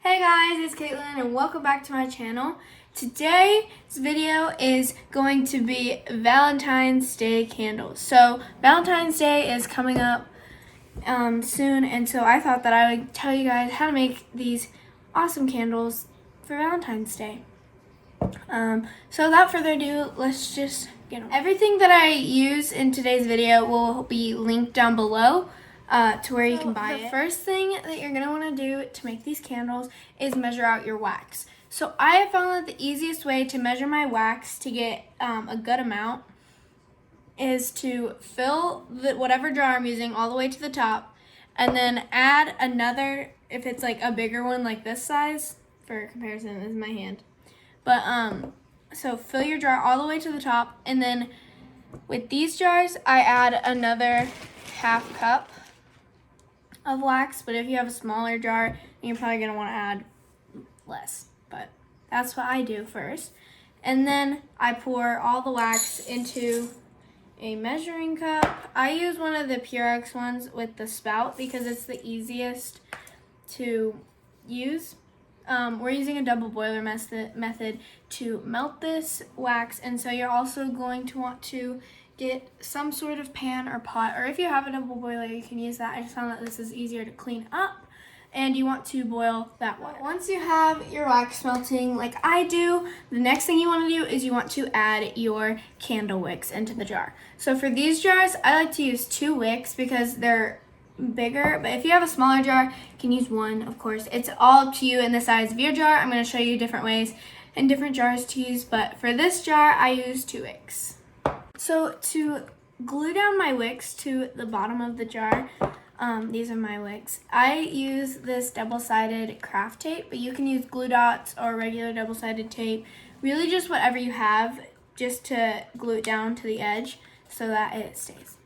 Hey guys, it's Caitlin and welcome back to my channel. Today's video is going to be Valentine's Day candles. So Valentine's Day is coming up soon, and so I thought that I would tell you guys how to make these awesome candles for Valentine's Day. So without further ado, let's just get on. Everything that I use in today's video will be linked down below to where you can buy it. The first thing that you're gonna wanna do to make these candles is measure out your wax. So I have found that the easiest way to measure my wax to get a good amount is to fill whatever jar I'm using all the way to the top, and then add another, if it's like a bigger one like this size, for comparison, this is my hand. But so fill your jar all the way to the top, and then with these jars, I add another half cup of wax. But if you have a smaller jar, you're probably gonna want to add less. But that's what I do first. And then I pour all the wax into a measuring cup. I use one of the Purex ones with the spout because it's the easiest to use. We're using a double boiler method to melt this wax, and so you're also going to want to get some sort of pan or pot, or if you have a double boiler, you can use that. I just found that this is easier to clean up, and you want to boil that water. Once you have your wax melting like I do, the next thing you want to do is you want to add your candle wicks into the jar. So for these jars, I like to use 2 wicks because they're bigger, but if you have a smaller jar, you can use 1, of course. It's all up to you and the size of your jar. I'm going to show you different ways and different jars to use, but for this jar, I use 2 wicks. So to glue down my wicks to the bottom of the jar, these are my wicks. I use this double-sided craft tape, but you can use glue dots or regular double-sided tape. Really just whatever you have, just to glue it down to the edge so that it stays.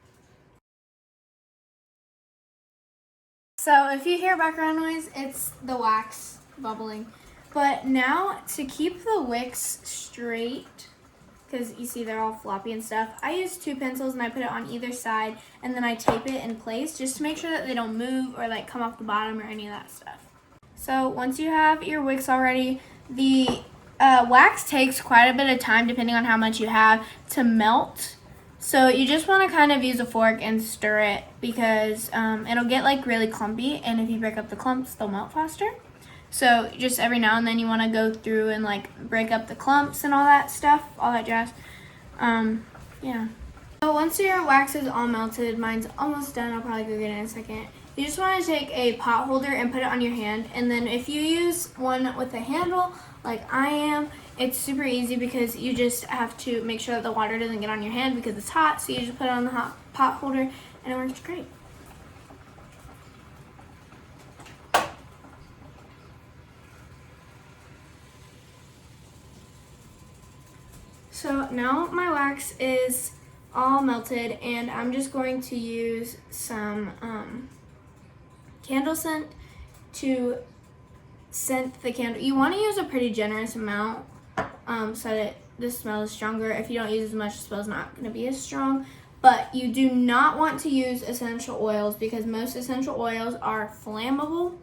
So if you hear background noise, it's the wax bubbling. But now to keep the wicks straight, because you see they're all floppy and stuff, I use 2 pencils and I put it on either side, and then I tape it in place just to make sure that they don't move or like come off the bottom or any of that stuff. So once you have your wicks already, the wax takes quite a bit of time depending on how much you have to melt. So you just want to kind of use a fork and stir it because it'll get like really clumpy, and if you break up the clumps, they'll melt faster. So just every now and then you want to go through and like break up the clumps and all that stuff, all that jazz. Yeah. So once your wax is all melted, mine's almost done, I'll probably go get it in a second. You just want to take a pot holder and put it on your hand, and then if you use one with a handle like I am, it's super easy because you just have to make sure that the water doesn't get on your hand because it's hot, so you just put it on the hot pot holder and it works great. So now my wax is all melted, and I'm just going to use some candle scent to scent the candle. You want to use a pretty generous amount so that the smell is stronger. If you don't use as much, the smell's not going to be as strong. But you do not want to use essential oils because most essential oils are flammable.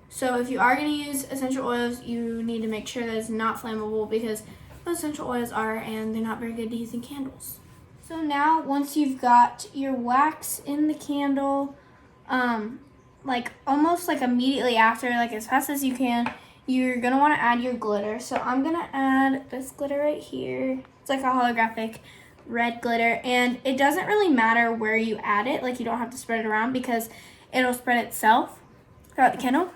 So if you are going to use essential oils, you need to make sure that it's not flammable because most essential oils are, and they're not very good to use in candles. So now once you've got your wax in the candle, like almost like immediately after, like as fast as you can, you're gonna want to add your glitter. So I'm gonna add this glitter right here. It's like a holographic red glitter, and it doesn't really matter where you add it. Like you don't have to spread it around because it'll spread itself throughout the candle.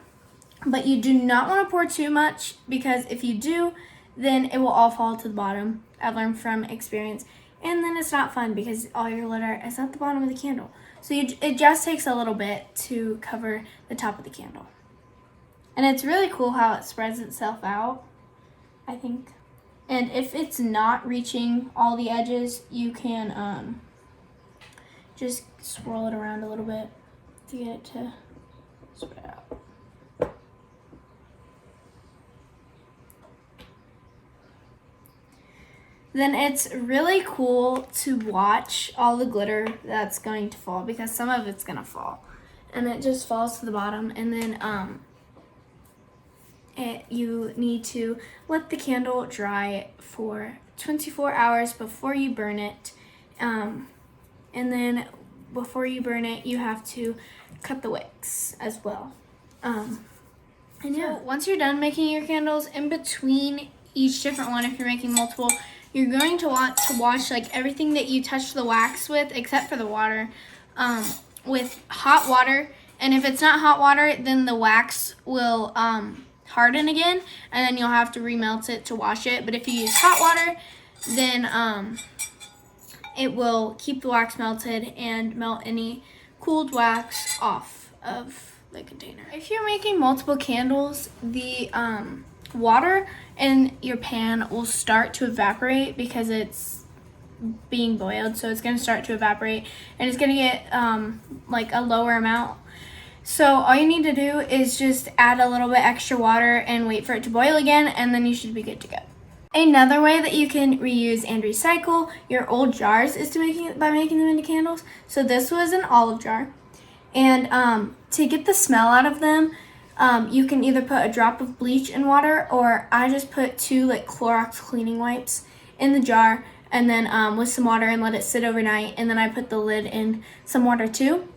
But you do not want to pour too much because if you do, then it will all fall to the bottom. I've learned from experience. And then it's not fun because all your glitter is at the bottom of the candle. So it just takes a little bit to cover the top of the candle. And it's really cool how it spreads itself out, I think. And if it's not reaching all the edges, you can just swirl it around a little bit to get it to spread out. Then it's really cool to watch all the glitter that's going to fall because some of it's going to fall. And it just falls to the bottom. And then you need to let the candle dry for 24 hours before you burn it. And then before you burn it, you have to cut the wicks as well. And yeah, so once you're done making your candles, in between each different one, if you're making multiple, you're going to want to wash like everything that you touch the wax with, except for the water, with hot water. And if it's not hot water, then the wax will harden again, and then you'll have to remelt it to wash it. But if you use hot water, then it will keep the wax melted and melt any cooled wax off of the container. If you're making multiple candles, the water in your pan will start to evaporate because it's being boiled, so it's going to start to evaporate and it's going to get like a lower amount. So all you need to do is just add a little bit extra water and wait for it to boil again, and then you should be good to go. Another way that you can reuse and recycle your old jars is by making them into candles. So this was an olive jar, and to get the smell out of them, you can either put a drop of bleach in water, or I just put 2 like Clorox cleaning wipes in the jar, and then with some water and let it sit overnight, and then I put the lid in some water too.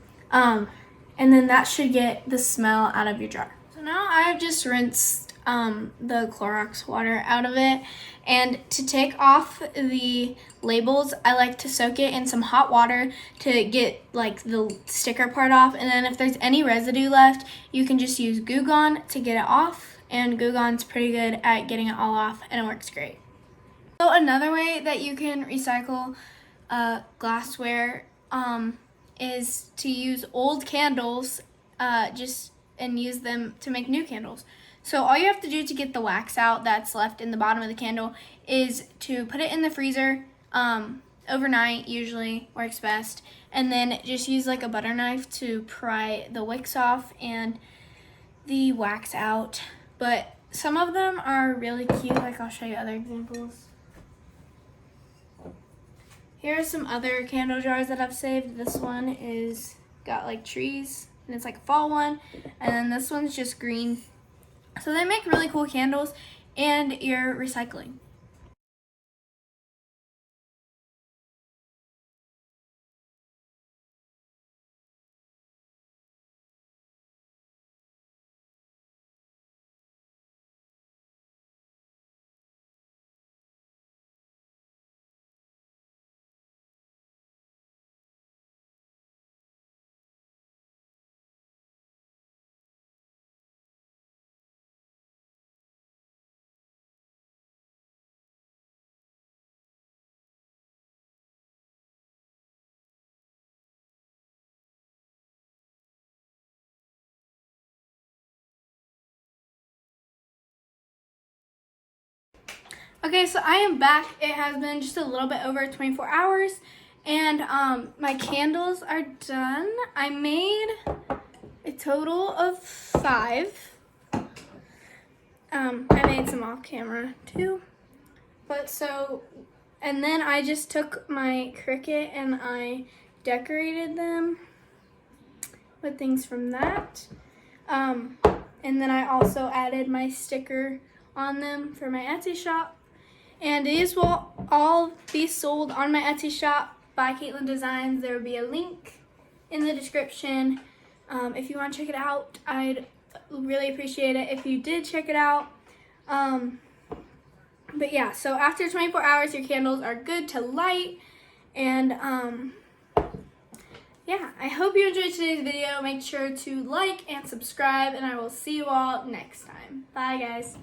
And then that should get the smell out of your jar. So now I have just rinsed the Clorox water out of it. And to take off the labels, I like to soak it in some hot water to get like the sticker part off. And then if there's any residue left, you can just use Goo Gone to get it off. And Goo Gone's pretty good at getting it all off, and it works great. So another way that you can recycle glassware is to use old candles and use them to make new candles. So all you have to do to get the wax out that's left in the bottom of the candle is to put it in the freezer overnight, usually works best, and then just use like a butter knife to pry the wicks off and the wax out. But some of them are really cute, like I'll show you other examples. Here are some other candle jars that I've saved. This one is got like trees, and it's like a fall one, and then this one's just green. So they make really cool candles, and you're recycling. Okay, so I am back. It has been just a little bit over 24 hours, and my candles are done. I made a total of 5. I made some off camera too. And then I just took my Cricut and I decorated them with things from that. And then I also added my sticker on them for my Etsy shop. And these will all be sold on my Etsy shop by Caitlin Designs. There will be a link in the description. If you want to check it out, I'd really appreciate it if you did check it out. But yeah, so after 24 hours, your candles are good to light. And yeah, I hope you enjoyed today's video. Make sure to like and subscribe, and I will see you all next time. Bye, guys.